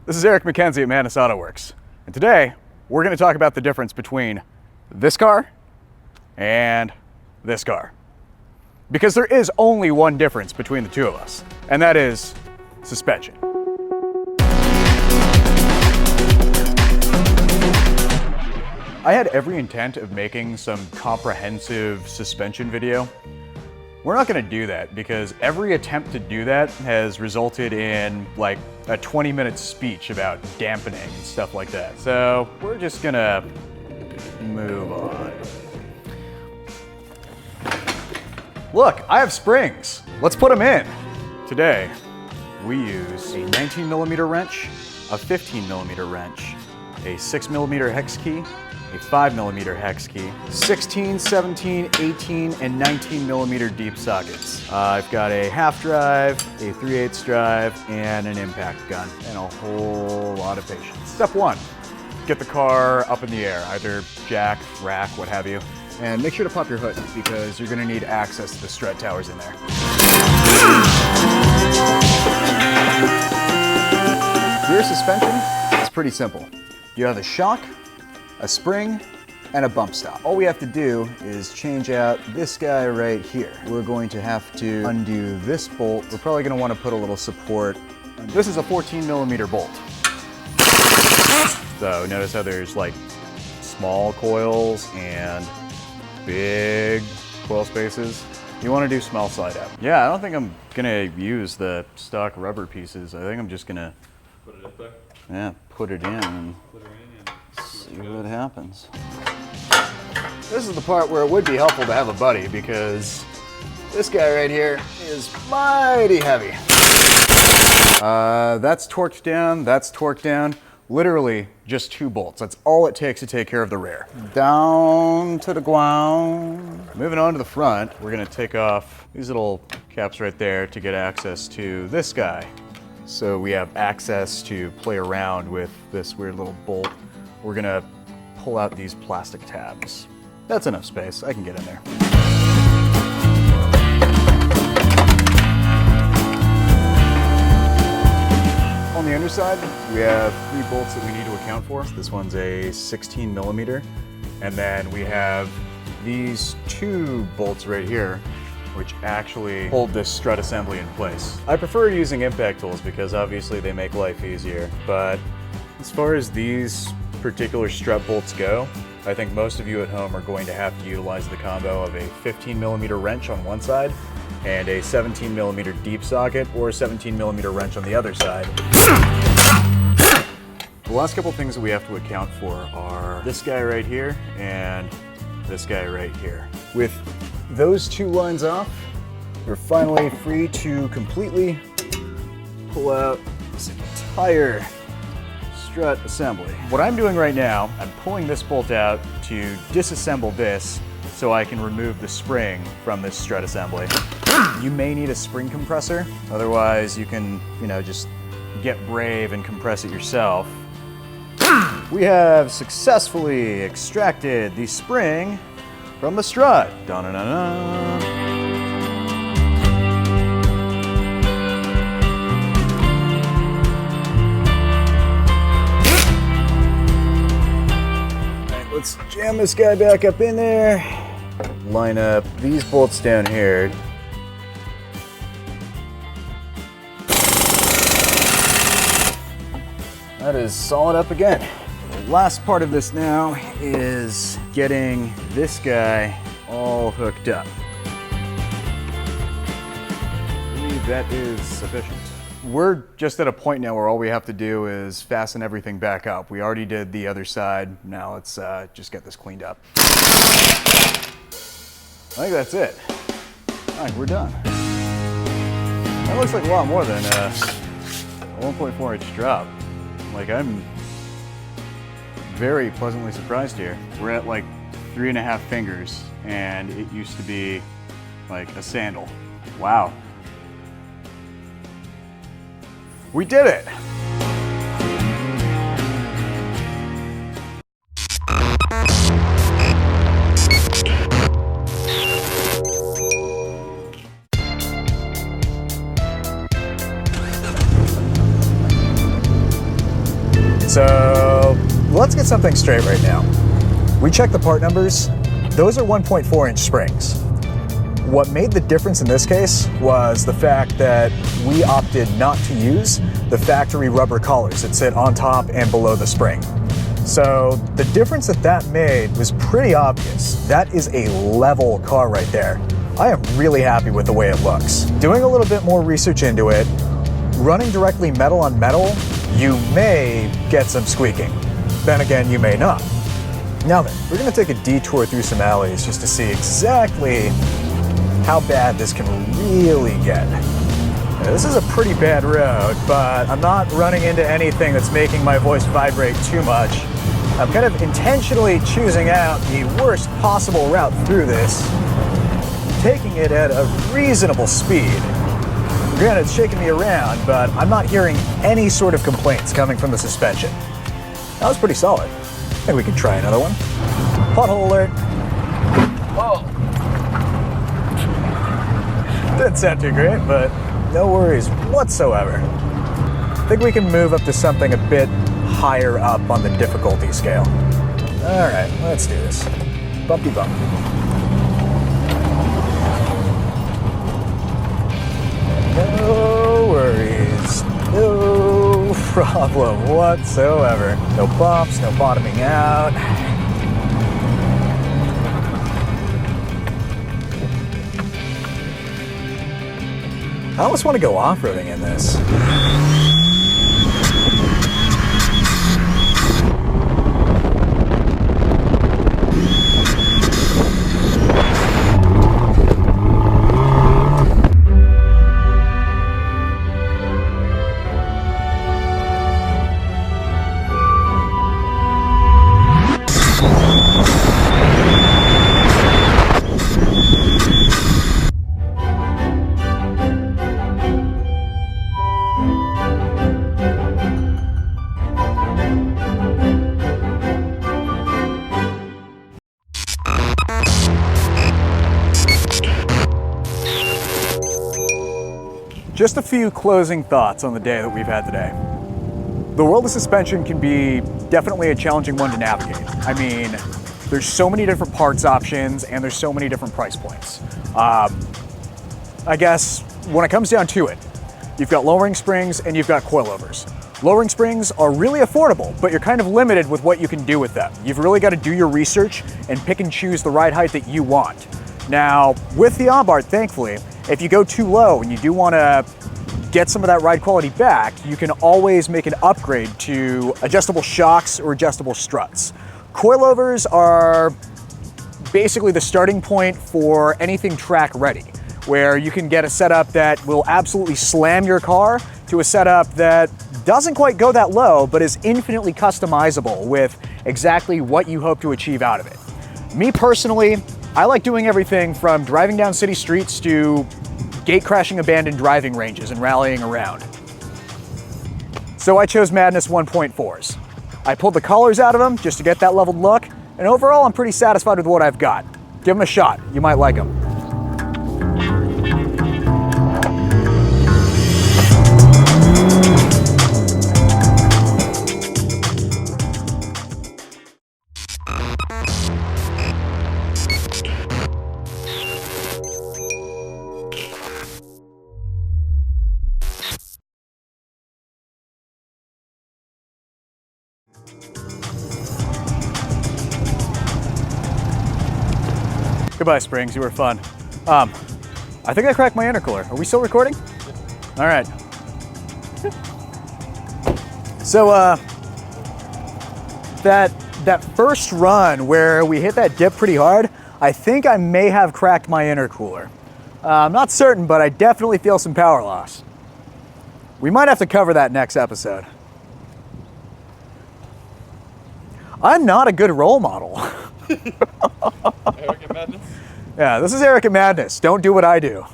This is Eric McKenzie at Manus Autoworks, and today we're going to talk about the difference between this car and this car. Because there is only one difference between the two of us, and that is suspension. I had every intent of making some comprehensive suspension video. We're not going to do that because every attempt to do that has resulted in like a 20-minute speech about dampening and stuff like that. So we're just going to move on. Look, I have springs. Let's put them in. Today, we use a 19mm wrench, a 15mm wrench, a 6mm hex key, a 5mm hex key, 16, 17, 18, and 19mm deep sockets. I've got a half drive, a 3/8 drive, and an impact gun, and a whole lot of patience. Step one, get the car up in the air, either jack, rack, what have you. And make sure to pop your hood because you're gonna need access to the strut towers in there. Rear suspension is pretty simple. You have a shock, a spring, and a bump stop. All we have to do is change out this guy right here. We're going to have to undo this bolt. We're probably gonna wanna put a little support. This is a 14mm bolt. So notice how there's like small coils and big coil spaces. You wanna do small slide out. Yeah, I don't think I'm gonna use the stock rubber pieces. I think I'm just gonna put it up there. Yeah, put it in and see what happens. This is the part where it would be helpful to have a buddy because this guy right here is mighty heavy. That's torqued down, that's torqued down. Literally just 2 bolts. That's all it takes to take care of the rear. Down to the ground. Moving on to the front, we're gonna take off these little caps right there to get access to this guy. So we have access to play around with this weird little bolt. We're gonna pull out these plastic tabs. That's enough space, I can get in there. On the underside, we have 3 bolts that we need to account for. This one's a 16mm, and then we have these 2 bolts right here, which actually hold this strut assembly in place. I prefer using impact tools because obviously they make life easier, but as far as these particular strut bolts go, I think most of you at home are going to have to utilize the combo of a 15mm wrench on one side and a 17mm deep socket or a 17mm wrench on the other side. The last couple things that we have to account for are this guy right here and this guy right here. With those 2 lines off, we're finally free to completely pull out this entire strut assembly. What I'm doing right now, I'm pulling this bolt out to disassemble this so I can remove the spring from this strut assembly. You may need a spring compressor, otherwise you can, just get brave and compress it yourself. We have successfully extracted the spring from the strut. Da-na-na-na. Let's jam this guy back up in there. Line up these bolts down here. That is solid up again. The last part of this now is getting this guy all hooked up. I believe that is sufficient. We're just at a point now where all we have to do is fasten everything back up. We already did the other side. Now let's just get this cleaned up. I think that's it. All right, we're done. That looks like a lot more than a 1.4 inch drop. Like, I'm very pleasantly surprised here. We're at like 3.5 fingers and it used to be like a sandal. Wow. We did it! So let's get something straight right now. We checked the part numbers. Those are 1.4-inch springs. What made the difference in this case was the fact that we opted not to use the factory rubber collars that sit on top and below the spring. So the difference that made was pretty obvious. That is a level car right there. I am really happy with the way it looks. Doing a little bit more research into it, running directly metal on metal, you may get some squeaking. Then again, you may not. Now then, we're gonna take a detour through some alleys just to see exactly how bad this can really get. Now, this is a pretty bad road, but I'm not running into anything that's making my voice vibrate too much. I'm kind of intentionally choosing out the worst possible route through this, taking it at a reasonable speed. Granted, it's shaking me around, but I'm not hearing any sort of complaints coming from the suspension. That was pretty solid. I think we could try another one. Pothole alert. Oh. Didn't sound too great, but no worries whatsoever. I think we can move up to something a bit higher up on the difficulty scale. All right, let's do this. Bumpy bump. No worries, no problem whatsoever. No bumps, no bottoming out. I almost want to go off-roading in this. Just a few closing thoughts on the day that we've had today. The world of suspension can be definitely a challenging one to navigate. I mean, there's so many different parts options and there's so many different price points. I guess when it comes down to it, you've got lowering springs and you've got coilovers. Lowering springs are really affordable, but you're kind of limited with what you can do with them. You've really got to do your research and pick and choose the ride height that you want. Now, with the ABARTH, thankfully, if you go too low and you do want to get some of that ride quality back, you can always make an upgrade to adjustable shocks or adjustable struts. Coilovers are basically the starting point for anything track ready, where you can get a setup that will absolutely slam your car to a setup that doesn't quite go that low, but is infinitely customizable with exactly what you hope to achieve out of it. Me personally, I like doing everything from driving down city streets to gate crashing abandoned driving ranges and rallying around. So I chose Madness 1.4s. I pulled the collars out of them just to get that leveled look, and overall I'm pretty satisfied with what I've got. Give them a shot, you might like them. Goodbye, Springs, you were fun. I think I cracked my intercooler. Are we still recording? All right. So that first run where we hit that dip pretty hard, I think I may have cracked my intercooler. I'm not certain, but I definitely feel some power loss. We might have to cover that next episode. I'm not a good role model. Arrogant Madness? Yeah, this is Arrogant Madness. Don't do what I do.